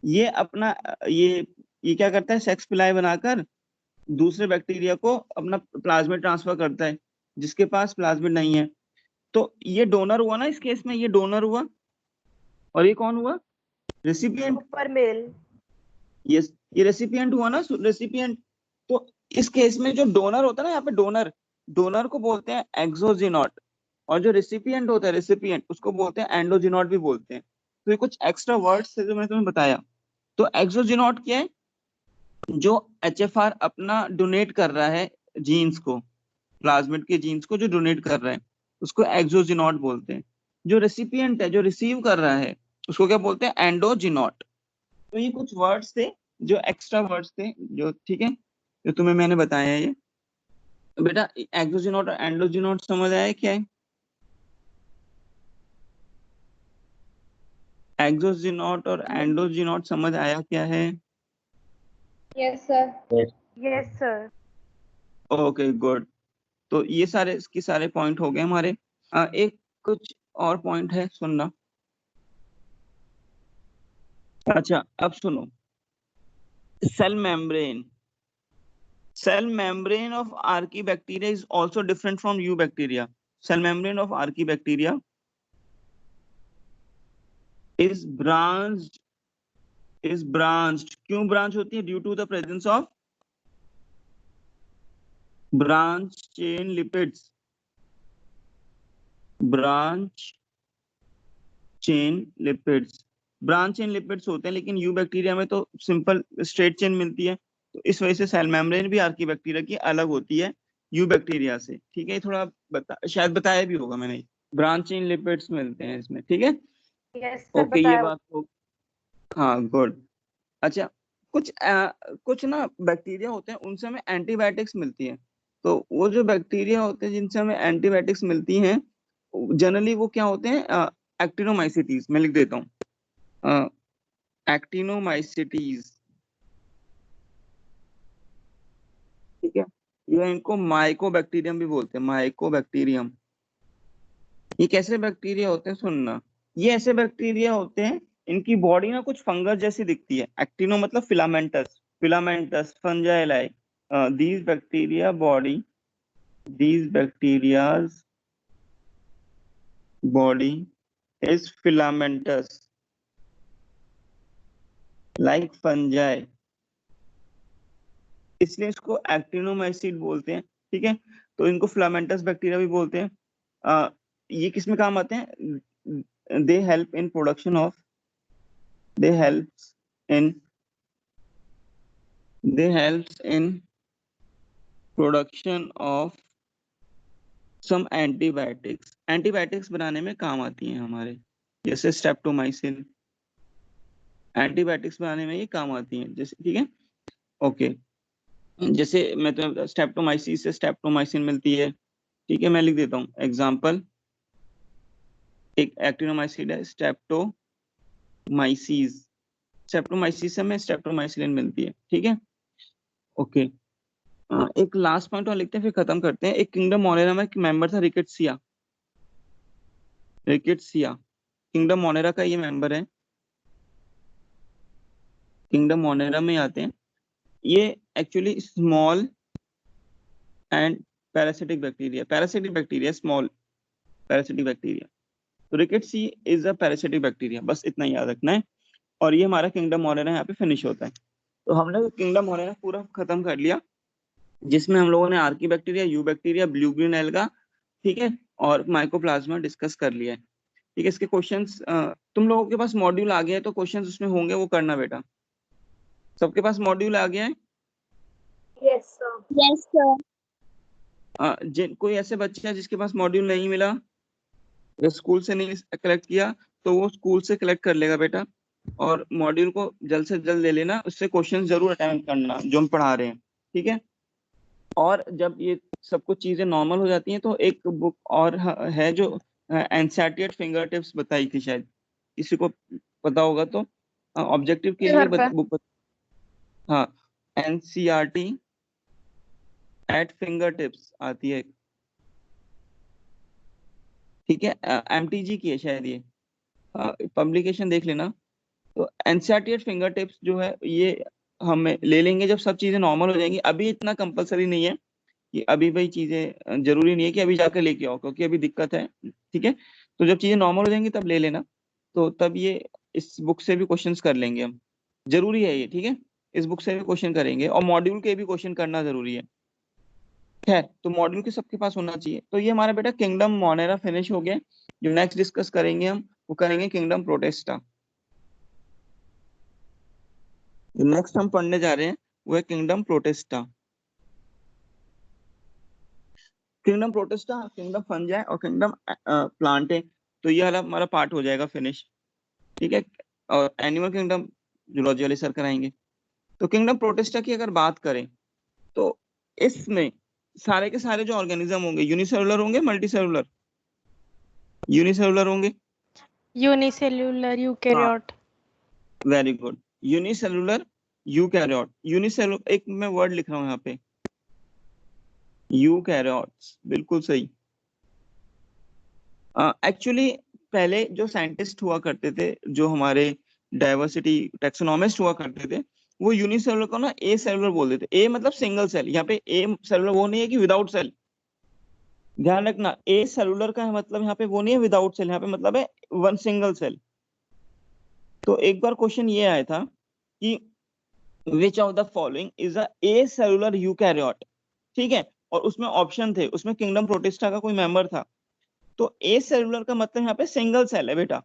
ये अपना ये क्या करता है? सेक्स पिलाई बनाकर दूसरे बैक्टीरिया को अपना प्लाज्मिड ट्रांसफर करता है, जिसके पास प्लाज्मिड नहीं है। तो ये डोनर हुआ ना, इस केस में ये डोनर हुआ, और ये कौन हुआ? रेसिपिएंट। Super male. ये रेसिपिएंट हुआ ना, रेसिपिएंट। तो इस केस में जो डोनर होता है ना, यहाँ पे डोनर को बोलते हैं एक्सोजिनोट, और जो रेसिपिएंट होता है, रेसिपिएंट, उसको बोलते हैं एंडोजिनोट भी बोलते हैं। तो ये कुछ एक्स्ट्रा वर्ड्स थे जो मैंने तुम्हें बताया। तो एक्सोजिनोट क्या है? जो HFR अपना डोनेट कर रहा है जीन्स को, प्लाज्मिड के जीन्स को जो डोनेट कर रहा है, उसको एक्सोजिनोट बोलते हैं। जो रेसिपिएंट है, जो रिसीव कर रहा है, उसको क्या बोलते हैं? एंडोजिनोट। तो ये कुछ वर्ड्स थे, जो एक्स्ट्रा वर्ड्स थे, जो ठीक है, जो तुम्हें मैंने बताया है ये। तो बेटा एक्सोजिनोट और एंडोजिनोट समझ आया क्या है? एक्सोजिनोट और एंडोजिनोट समझ आया क्या है? Yes, sir. Yes, sir. Okay, good. तो ये सारे इसके सारे पॉइंट हो गए हमारे। एक कुछ और पॉइंट है, सुनना। अच्छा, अब सुनो। Cell membrane of Archaebacteria is also different from Eubacteria. Cell membrane of Archaebacteria is branched. क्यों ब्रांच होती है? Due to the presence of branch chain lipids. Branch chain lipids होते हैं, लेकिन यू बैक्टीरिया में तो सिंपल स्ट्रेट चेन मिलती है। तो इस वजह से सेल मेम्ब्रेन भी आर्कीबैक्टीरिया की अलग होती है यू बैक्टीरिया से। ठीक है, ये थोड़ा शायद बताया भी होगा मैंने। ब्रांच चेन लिपिड्स मिलते हैं इसमें, ठीक है। Yes, sir. ओके, ये बताया। बात हो हाँ गुड। अच्छा, कुछ ना बैक्टीरिया होते हैं उनसे हमें एंटीबायोटिक्स मिलती है। तो वो जो बैक्टीरिया होते हैं जिनसे हमें एंटीबायोटिक्स मिलती हैं, जनरली वो क्या होते हैं, एक्टिनोमाइसिटीज। मैं लिख देता हूँ, एक्टिनोमाइसिटीज, ठीक है। या इनको माइकोबैक्टीरियम भी बोलते हैं, माइकोबैक्टीरियम। ये कैसे बैक्टीरिया होते हैं सुनना। ये ऐसे बैक्टीरिया होते हैं, इनकी बॉडी ना कुछ फंगस जैसी दिखती है। एक्टिनो मतलब filamentous, filamentous fungi like. these bacteria body these bacteria's body is filamentous like fungi, इसलिए इसको एक्टिनोमाइसीट बोलते हैं, ठीक है। तो इनको फिलामेंटस बैक्टीरिया भी बोलते हैं। ये किस में काम आते हैं? They help in production of they helps in they helps in production of some antibiotics. Antibiotics बनाने में काम आती हैं हमारे, जैसे स्ट्रेप्टोमाइसिन। एंटीबायोटिक्स बनाने में ये काम आती हैं, जैसे, ठीक है। ओके, जैसे मैं तो स्ट्रेप्टोमाइसिन से स्ट्रेप्टोमाइसिन मिलती है, ठीक है। मैं लिख देता हूँ एग्जांपल। एक एक्टिनोमाइसिन है स्ट्रेप्टोमाइसिस, स्ट्रेप्टोमाइसिस से हमें स्ट्रेप्टोमाइसिन मिलती है, ठीक है। ओके, एक लास्ट पॉइंट और लिखते हैं फिर खत्म करते हैं। एक किंगडम मोनेरा में एक मेंबर था रिकेट्सिया। रिकेट्सिया किंगडम मोनेरा का ये मेंबर है, किंगडम मोनेरा में आते हैं। ये actually small and parasitic bacteria, small parasitic bacteria. तो रिकेट्सी इज अ पैरासिटिक बैक्टीरिया, बस इतना याद रखना है। और ये हमारा किंगडम मोनेरा यहाँ पे फिनिश होता है। तो हमने किंगडम मोनेरा पूरा खत्म कर लिया, जिसमें हम लोगों ने Archie bacteria, you bacteria, blue green alga, ठीक है, और माइकोप्लाज्मा डिस्कस कर लिया है, ठीक है। इसके क्वेश्चंस तुम लोगों के पास मॉड्यूल आ गया है तो क्वेश्चंस उसमें होंगे, वो करना बेटा। सबके पास मॉड्यूल आ गया है? Yes, sir. Yes, sir. जिन कोई ऐसे बच्चे हैं जिसके पास मॉड्यूल नहीं मिला या स्कूल से नहीं कलेक्ट किया, तो वो स्कूल से कलेक्ट कर लेगा बेटा। और मॉड्यूल को जल्द से जल्द ले लेना, उससे क्वेश्चन जरूर अटेम्प्ट करना जो हम पढ़ा रहे हैं, ठीक है। और जब ये सब कुछ चीजें नॉर्मल हो जाती हैं तो एक बुक और है जो एनसीईआरटी एट फिंगर टिप्स बताई थी, शायद किसी को पता होगा तो। ऑब्जेक्टिव के लिए बुक, हाँ, एनसीईआरटी एट फिंगर टिप्स आती है, ठीक है। एमटीजी की है शायद ये, पब्लिकेशन देख लेना। तो एनसीईआरटी एट फिंगर टिप्स जो है ये हमें ले लेंगे जब सब चीजें नॉर्मल हो जाएंगी। अभी इतना कंपलसरी नहीं है कि अभी भाई चीजें, जरूरी नहीं है कि अभी जाकर लेके आओ, क्योंकि अभी दिक्कत है, ठीक है। तो जब चीजें नॉर्मल हो जाएंगी तब ले लेना। तो तब ये इस बुक से भी क्वेश्चंस कर लेंगे हम, जरूरी है ये, ठीक है। इस बुक से भी क्वेश्चन करेंगे और मॉड्यूल के भी क्वेश्चन करना जरूरी है। खैर, तो मॉड्यूल के सबके पास होना चाहिए। तो ये हमारा बेटा किंगडम मोनेरा फिनिश हो गया। जो नेक्स्ट डिस्कस करेंगे हम, वो करेंगे किंगडम प्रोटेस्टा। जो नेक्स्ट हम पढ़ने जा रहे हैं वो है kingdom Protista. Kingdom Protista, kingdom fungi और किंगडम प्लांटे। तो ये वाला हमारा पार्ट हो जाएगा फिनिश, ठीक है। और एनिमल किंगडम जूलॉजी वाले सर कराएंगे। तो किंगडम प्रोटेस्टा की अगर बात करें तो इसमें सारे के सारे जो ऑर्गेनिज्म होंगे यूनिसेलुलर होंगे, मल्टीसेलुलर? यूनिसेलुलर होंगे। Unicellular eukaryote. Very good, unicellular eukaryote. Unicellular, एक मैं वर्ड लिख रहा हूँ यहाँ पे, यूकैरियोट्स, बिल्कुल सही। एक्चुअली पहले जो साइंटिस्ट हुआ करते थे, जो हमारे डाइवर्सिटी टेक्सोनॉमिस्ट हुआ करते थे, वो यूनिसेलुलर को ना ए सेलुलर बोल देते। ए मतलब सिंगल सेल, यहाँ पे ए सेलुलर वो नहीं है कि विदाउट सेल, ध्यान रखना। ए सेलुलर का मतलब यहाँ पे वो नहीं है विदाउट सेल, यहाँ पे मतलब है वन सिंगल सेल। तो एक बार क्वेश्चन ये आया था कि which of the following is a A cellular eukaryote, ठीक है। और उसमें ऑप्शन थे, उसमें किंगडम प्रोटेस्टा का कोई मेंबर था। तो ए सेलुलर का मतलब यहाँ पे सिंगल सेल है बेटा।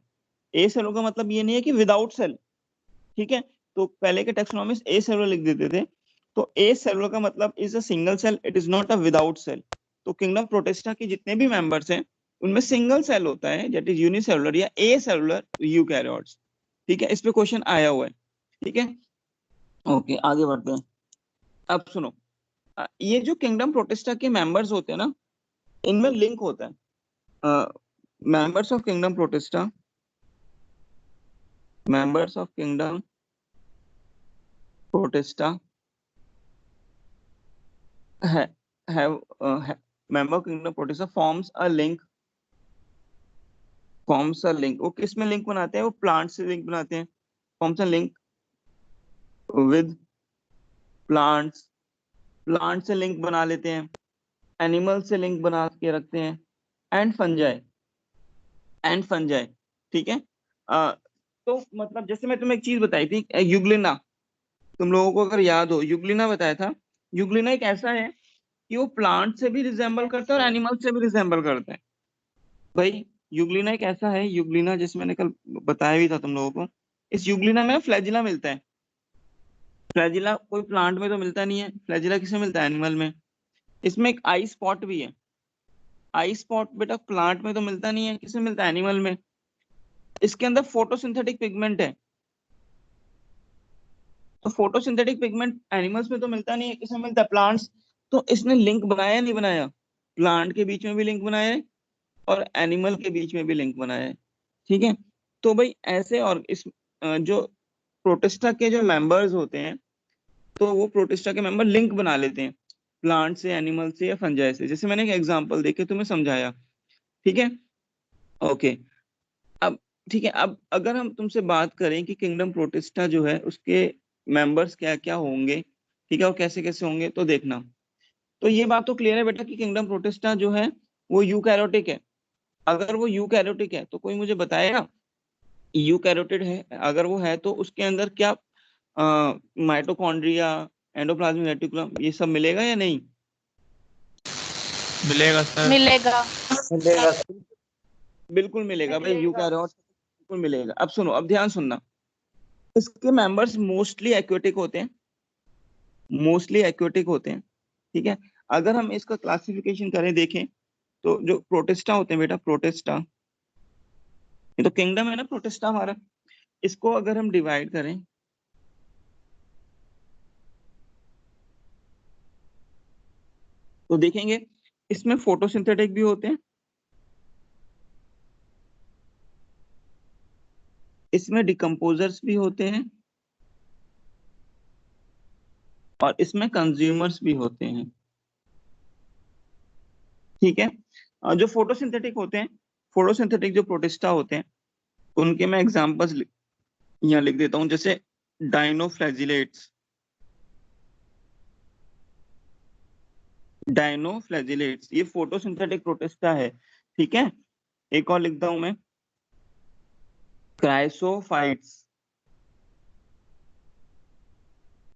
ए सेलुलर का मतलब ये नहीं है कि विदाउट सेल, ठीक है। तो पहले के टेक्सोनॉमिस्ट ए सेलुलर लिख देते थे। तो ए सेलुलर का मतलब is a single cell, it is not a without cell. तो किंगडम प्रोटेस्टा के जितने भी मेंबर्स हैं उनमें सिंगल सेल होता है, दैट इज यूनिसेलुलर या ए सेलुलर यूकैरियोट्स, ठीक है, इस पे क्वेश्चन आया हुआ है। ठीक है, ओके आगे बढ़ते हैं। अब सुनो, ये जो किंगडम प्रोटिस्टा के मेंबर्स होते हैं ना, इनमें लिंक होता है। Members of kingdom protista, members of kingdom protista have member kingdom protista forms a link वो किस में लिंक बनाते हैं? वो प्लांट से लिंक बनाते हैं, forms a link with plants, plant से लिंक बना लेते हैं, एनिमल से लिंक बना के रखते हैं, एंड फंजाई। ठीक है, तो मतलब जैसे मैं तुम्हें एक चीज बताई थी, यूग्लिना, तुम लोगों को अगर याद हो, यूग्लिना बताया था। यूग्लिना एक ऐसा है कि वो प्लांट से भी रिजेंबल करता है और एनिमल से भी रिजेंबल करता है। भाई यूग्लिना एक ऐसा है, यूग्लिना जैसे मैंने कल बताया भी था तुम लोगों को, इस यूग्लिना में फ्लैजिला मिलता है। फ्लैजिला कोई प्लांट में तो मिलता नहीं है, फ्लैजिला किसमें मिलता है? एनिमल में। इसमें एक आई स्पॉट भी है। आई स्पॉट बेटा प्लांट में तो मिलता नहीं है, किसमें मिलता है? एनिमल में। इसके अंदर फोटोसिंथेटिक पिगमेंट है, तो फोटोसिंथेटिक पिगमेंट एनिमल्स में तो मिलता नहीं है, किसमें मिलता है? प्लांट्स। तो इसने लिंक बनाया नहीं बनाया? प्लांट के बीच में भी लिंक बनाया है और एनिमल के बीच में भी लिंक बनाया है। ठीक है, तो भाई ऐसे, और इस जो प्रोटिस्टा के जो मेंबर्स होते हैं, तो वो प्रोटिस्टा के मेंबर लिंक बना लेते हैं प्लांट से, एनिमल से या फंजाई से। जैसे मैंने एक एग्जांपल देके तुम्हें समझाया। ठीक है, ओके। अब ठीक है, अब अगर हम तुमसे बात करें कि किंगडम प्रोटिस्टा जो है उसके मेंबर्स क्या क्या होंगे, ठीक है, और कैसे कैसे होंगे, तो देखना। तो ये बात तो क्लियर है बेटा कि किंगडम प्रोटिस्टा जो है वो यूकैरियोटिक है। अगर वो यूकैरियोटिक है तो कोई मुझे बताएगा यूकैरियोटिक है, अगर वो है तो उसके अंदर क्या माइटोकॉन्ड्रिया, एंडोप्लाज्मिक रेटिकुलम, ये सब मिलेगा या नहीं? मिलेगा सर। मिलेगा। मिलेगा, बिल्कुल मिलेगा भाई, यूकैरियोट बिल्कुल मिलेगा। अब सुनो, अब ध्यान सुनना, इसके मेंबर्स मोस्टली एक्वेटिक होते हैं, मोस्टली एक्वेटिक होते हैं। ठीक है, अगर हम इसका क्लासिफिकेशन करें, देखें, तो जो प्रोटिस्टा होते हैं बेटा, प्रोटिस्टा, ये तो किंगडम है ना प्रोटिस्टा हमारा, इसको अगर हम डिवाइड करें, तो देखेंगे इसमें फोटोसिंथेटिक भी होते हैं, इसमें डिकम्पोजर्स भी होते हैं, और इसमें कंज्यूमर्स भी होते हैं। ठीक है, जो फोटोसिंथेटिक होते हैं, फोटोसिंथेटिक जो प्रोटिस्टा होते हैं, उनके मैं एग्जांपल्स यहाँ लिख देता हूँ। जैसे डाइनोफ्लैजिलेट्स, डाइनोफ्लैजिलेट्स ये फोटोसिंथेटिक प्रोटिस्टा है। ठीक है, एक और लिखता हूं मैं, क्राइसोफाइट्स,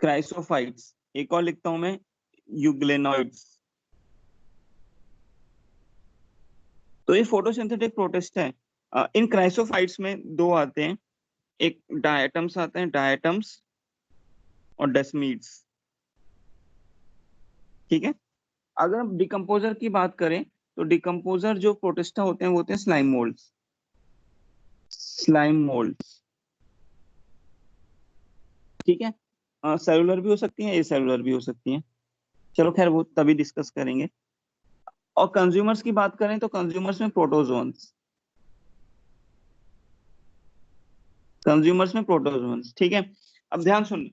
क्राइसोफाइट्स, एक और लिखता हूं मैं, यूग्लेनॉइड्स। तो ये फोटोसिंथेटिक प्रोटिस्ट है। इन क्राइसोफाइट्स में दो आते हैं, एक डायटम्स आते हैं, डायटम्स और डेस्मीड्स। ठीक है, अगर हम डिकम्पोजर की बात करें, तो डिकम्पोजर जो प्रोटिस्टा होते हैं वो होते हैं स्लाइम मोल्ड्स, स्लाइम मोल्ड्स। ठीक है, सेलुलर भी हो सकती हैं, ए सेलुलर भी हो सकती हैं, चलो खैर वो तभी डिस्कस करेंगे। और कंज्यूमर्स की बात करें तो कंज्यूमर्स में प्रोटोजोन्स, कंज्यूमर्स में प्रोटोजोन्स। ठीक है, अब ध्यान सुन,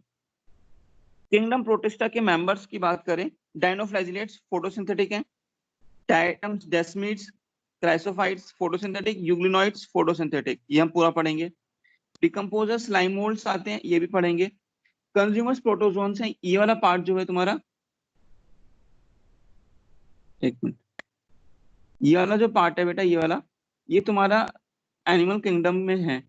किंगडम प्रोटिस्टा के मेंबर्स की बात करें, डाइनोफ्लैजिलेट्स फोटोसिंथेटिक हैं, diatoms, desmids, chrysophytes photosynthetic, euglenoids photosynthetic, ये हम पूरा पढ़ेंगे। डिकम्पोजर स्लाइम मोल्ड्स आते हैं, ये भी पढ़ेंगे। कंज्यूमर्स प्रोटोजोन्स हैं, ये वाला पार्ट जो है तुम्हारा, एक मिनट, ये वाला जो पार्ट है बेटा, ये वाला, ये तुम्हारा एनिमल किंगडम में है,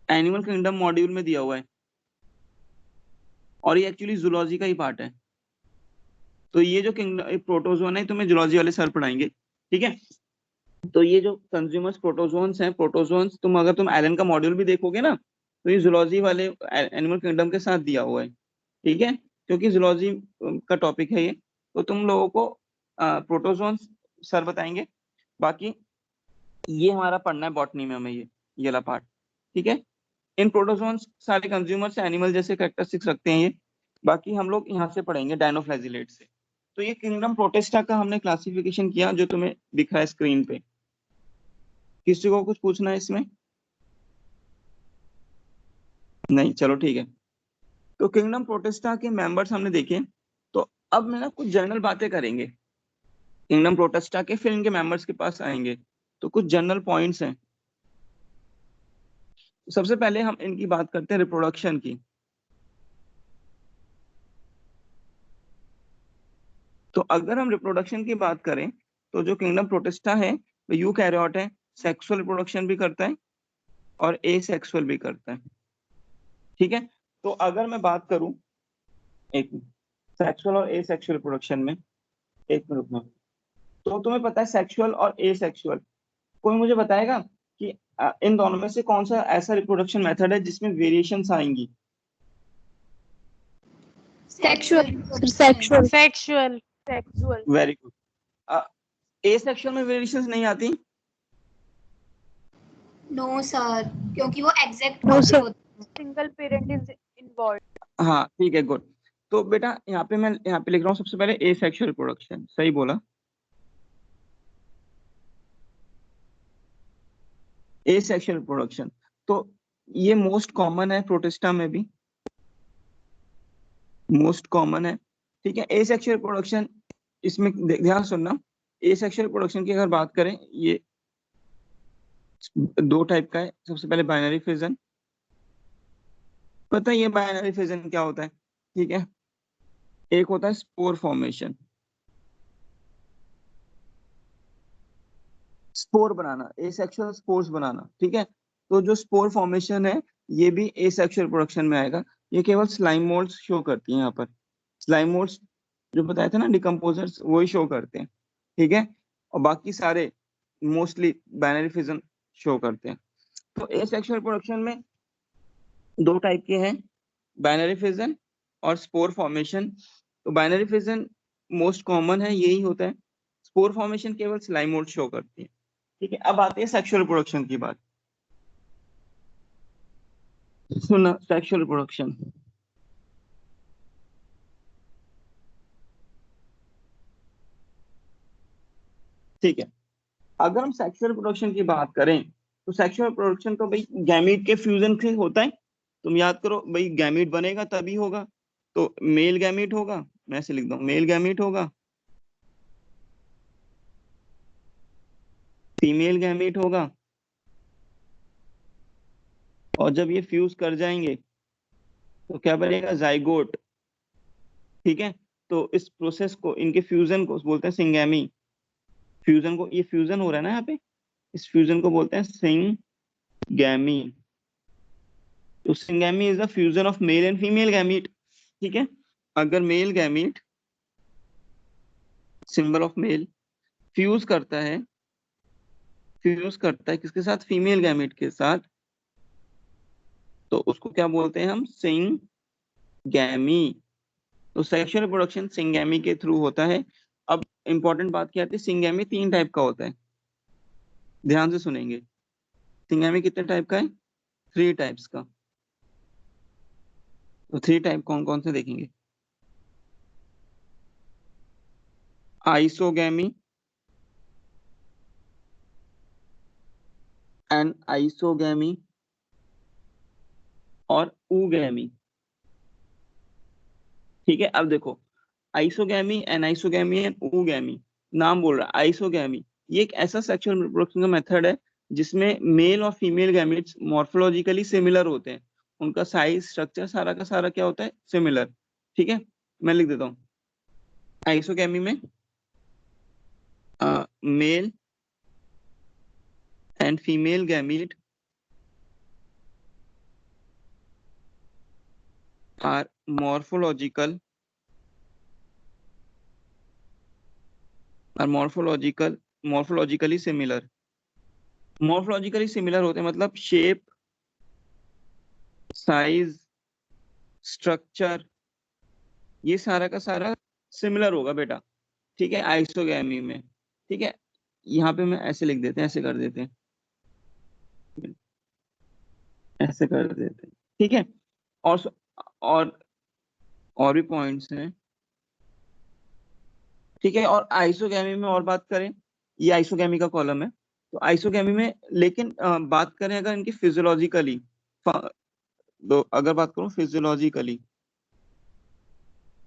एनिमल किंगडम मॉड्यूल में दिया हुआ है, और ये एक्चुअली जूलॉजी का ही पार्ट है। तो ये जो किंगडम प्रोटोजोन है तुम्हें जूलॉजी वाले सर पढ़ाएंगे। ठीक है, तो ये जो कंज्यूमर्स प्रोटोजोन्स हैं, प्रोटोजोन्स तुम अगर तुम एलन का मॉड्यूल भी देखोगे ना, तो ये जूलॉजी वाले एनिमल किंगडम के साथ दिया हुआ है। ठीक है, क्योंकि जूलॉजी का टॉपिक है ये, तो तुम लोगों को प्रोटोजोन्स सर बताएंगे। बाकी ये हमारा पढ़ना है बॉटनी में हमें ये। ये वाला पार्ट, ठीक है। इन प्रोटोजोन्स सारे कंज्यूमर से एनिमल जैसे कैरेक्टरिस्टिक्स रखते हैं ये, बाकी हम लोग यहाँ से पढ़ेंगे डायनोफ्लैजिलेट से। तो ये किंगडम प्रोटिस्टा का हमने क्लासिफिकेशन किया जो तुम्हें दिख रहा है स्क्रीन पे। किसी को कुछ पूछना है इसमें? नहीं, चलो ठीक है। तो किंगडम प्रोटिस्टा के मेंबर्स हमने देखे। तो अब मैं ना कुछ जनरल बातें करेंगे किंगडम प्रोटिस्टा के, फिर इनके मेंबर्स के पास आएंगे। तो कुछ जनरल पॉइंट्स हैं। सबसे पहले हम इनकी बात करते हैं रिप्रोडक्शन की। तो अगर हम रिप्रोडक्शन की बात करें तो जो किंगडम प्रोटिस्टा है वो यूकैरियोट है, सेक्सुअल रिप्रोडक्शन भी करता है और एसेक्सुअल भी करता है, ठीक है। तो अगर मैं बात करूं एक सेक्सुअल और एसेक्सुअल रिप्रोडक्शन में, एक मिनट में, तो तुम्हें पता है सेक्सुअल और एसेक्सुअल, कोई मुझे बताएगा कि इन दोनों में से कौन सा ऐसा रिप्रोडक्शन मेथड है जिसमें वेरिएशंस आएंगी? Sexual. Sexual. Sexual. Very good. Asexual में वेरिएशंस नहीं आती? नो सर, क्योंकि वो एग्जैक्ट No, कॉपी sir. होती है। Single parent is involved. हाँ ठीक है, गुड। तो बेटा यहाँ पे मैं यहाँ पे लिख रहा हूँ सबसे पहले एसेक्सुअल रिप्रोडक्शन, सही बोला। एसेक्सुअल रिप्रोडक्शन तो ये मोस्ट कॉमन है, प्रोटिस्टा में भी मोस्ट कॉमन है, ठीक है। एसेक्सुअल रिप्रोडक्शन, इसमें ध्यान सुनना, एसेक्सुअल रिप्रोडक्शन की अगर बात करें, ये दो टाइप का है। सबसे पहले बाइनरी फिजन, पता है ये बाइनरी फिजन क्या होता है, ठीक है। एक होता है स्पोर फॉर्मेशन, स्पोर बनाना, एसेक्सुअल स्पोर्स बनाना, ठीक है। तो जो स्पोर फॉर्मेशन है ये भी एसेक्सुअल प्रोडक्शन में आएगा। ये केवल स्लाइम मोल्ड्स शो करती हैं यहाँ पर, स्लाइम मोल्ड्स जो बताए थे ना डिकम्पोजर्स, वही शो करते हैं, ठीक है। और बाकी सारे मोस्टली बाइनरी फिजन शो करते हैं। तो एसेक्सुअल प्रोडक्शन में दो टाइप के हैं, बाइनरी फिजन और स्पोर फॉर्मेशन। तो बाइनरी फिजन मोस्ट कॉमन है, यही होता है। स्पोर फॉर्मेशन केवल स्लाइम मोल्ड शो करती है, ठीक है। अब आती है सेक्सुअल रिप्रोडक्शन की बात। सुना, सेक्सुअल रिप्रोडक्शन, ठीक है। अगर हम सेक्सुअल रिप्रोडक्शन की बात करें तो सेक्सुअल रिप्रोडक्शन तो भाई गैमीट के फ्यूजन से होता है। तुम याद करो भाई, गैमीट बनेगा तभी होगा। तो मेल गैमीट होगा, मैं ऐसे लिख दूं, मेल गैमीट होगा, फीमेल गैमीट होगा, और जब ये फ्यूज कर जाएंगे तो क्या बनेगा? जाइगोट, ठीक है। तो इस प्रोसेस को, इनके फ्यूजन को बोलते हैं सिंगैमी। फ्यूजन को, ये फ्यूजन हो रहा है ना यहाँ पे, इस फ्यूजन को बोलते हैं सिंगैमी। तो syngamy is the fusion of male and female gamete, ठीक है। अगर male gamete, symbol of male, fuse करता है, फ्यूज करता है किसके साथ? फीमेल गैमीट के साथ, तो उसको क्या बोलते हैं हम? सिंगैमी। तो सेक्सुअल रिप्रोडक्शन सिंगैमी के थ्रू होता है। अब इंपॉर्टेंट बात क्या आती है, सिंगैमी 3 टाइप का होता है, ध्यान से सुनेंगे। सिंगैमी कितने टाइप का है? 3 टाइप्स का। तो 3 टाइप कौन कौन से देखेंगे? आइसोगैमी, एनाइसोगैमी और ऊगैमी, ठीक है। अब देखो, आइसोगैमी, एनाइसोगैमी एंड ऊगैमी, नाम बोल रहा है आइसोगैमी, ये एक ऐसा सेक्सुअल रिप्रोडक्शन का मेथड है जिसमें मेल और फीमेल गैमीट्स मॉर्फोलॉजिकली सिमिलर होते हैं। उनका साइज, स्ट्रक्चर, सारा का सारा क्या होता है? सिमिलर, ठीक है। मैं लिख देता हूँ, आइसोगैमी में male and female gamete are morphologically similar. Morphologically similar होते हैं मतलब शेप, साइज, स्ट्रक्चर, ये सारा का सारा सिमिलर होगा बेटा, ठीक है, आइसोगैमी में, ठीक है। यहाँ पे मैं ऐसे लिख देते हैं, ऐसे कर देते हैं, ऐसे कर देते हैं, ठीक है। और और और भी पॉइंट्स हैं, ठीक है। और आइसोगैमी में और बात करें, ये आइसोगैमी का कॉलम है, तो आइसोगैमी में लेकिन बात करें अगर इनकी फिजियोलॉजिकली, तो अगर बात करूं फिजियोलॉजिकली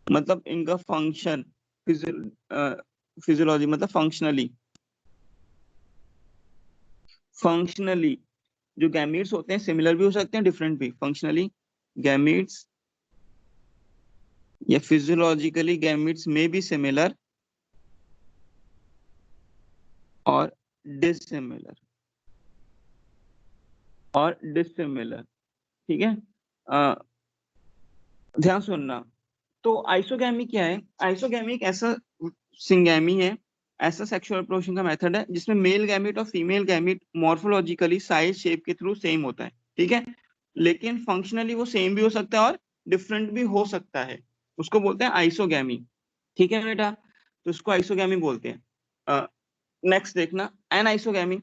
मतलब इनका फंक्शन, फिजियोलॉजी मतलब फंक्शनली, फंक्शनली जो गैमीट्स होते हैं सिमिलर भी हो सकते हैं, डिफरेंट भी। फंक्शनली गैमीट्स या फिजियोलॉजिकली गैमीट्स में बी सिमिलर और डिसिमिलर, और डिसिमिलर, ठीक है। ध्यान सुनना, तो आइसोगैमी क्या है? आइसोगैमी एक ऐसा सिंगैमी है, ऐसा सेक्सुअल रिप्रोडक्शन का मेथड है जिसमें मेल गैमीट और female gamete morphologically size shape के थ्रू सेम होता है, ठीक है। लेकिन फंक्शनली वो सेम भी हो सकता है और डिफरेंट भी हो सकता है, उसको बोलते हैं आइसोगैमी, ठीक है बेटा। तो उसको आइसोगैमी बोलते हैं। नेक्स्ट देखना, एनाइसोगैमी।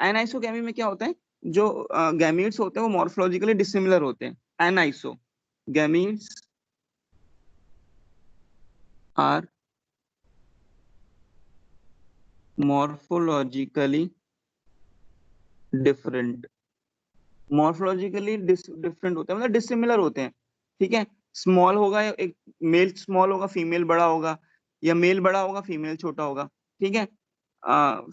एनाइसोगैमी में क्या होता है, जो गैमीट्स होते हैं वो मॉर्फोलॉजिकली डिसिमिलर होते हैं। Aniso gametes are morphologically different, morphologically different होते हैं मतलब डिसिमिलर होते हैं, ठीक है। स्मॉल होगा, एक मेल स्मॉल होगा, फीमेल बड़ा होगा, या मेल बड़ा होगा, फीमेल छोटा होगा, ठीक है।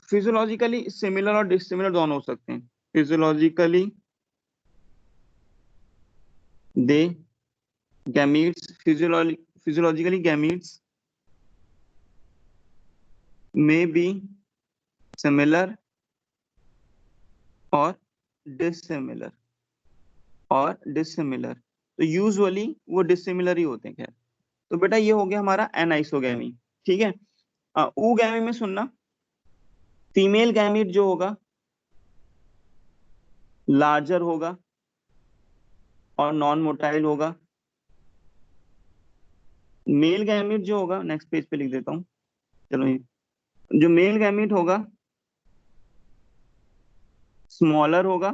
फिजियोलॉजिकली सिमिलर और डिसिमिलर दोनों हो सकते हैं। Physiologically they gametes, physiologically gametes may be similar और डिसिमिलर, और डिसिमिलर, तो यूजुअली वो डिसिमिलर ही होते हैं। खैर, तो बेटा ये हो गया हमारा एनाइसोगैमी, ठीक है। ऊगैमी में सुनना, फीमेल गैमीट जो होगा लार्जर होगा और नॉन मोटाइल होगा। मेल गैमीट जो होगा, नेक्स्ट पेज पे लिख देता हूँ, चलो ये जो मेल गैमीट होगा स्मॉलर होगा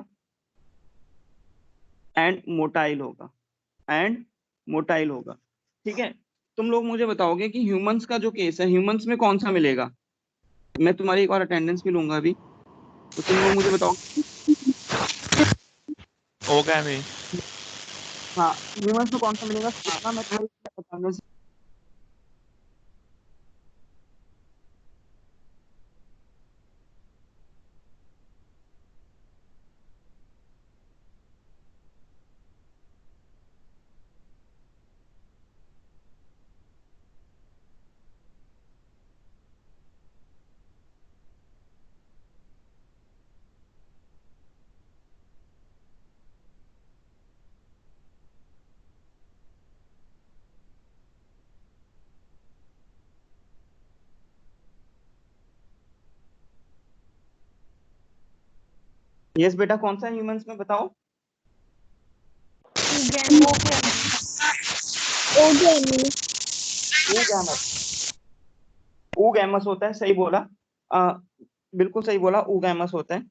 एंड मोटाइल होगा, एंड मोटाइल होगा, ठीक है। तुम लोग मुझे बताओगे कि ह्यूमंस का जो केस है, ह्यूमंस में कौन सा मिलेगा? मैं तुम्हारी एक और अटेंडेंस भी लूंगा अभी, तो तुम लोग मुझे बताओ। ओगैमी। हाँ, ह्यूमंस में कौन सा मिलेगा इतना, मैं तुम्हारी attendance- यस बेटा, कौन सा ह्यूमंस में बताओ? ऊगैमस होता है, सही बोला। बिल्कुल सही बोला, ऊगैमस होता है।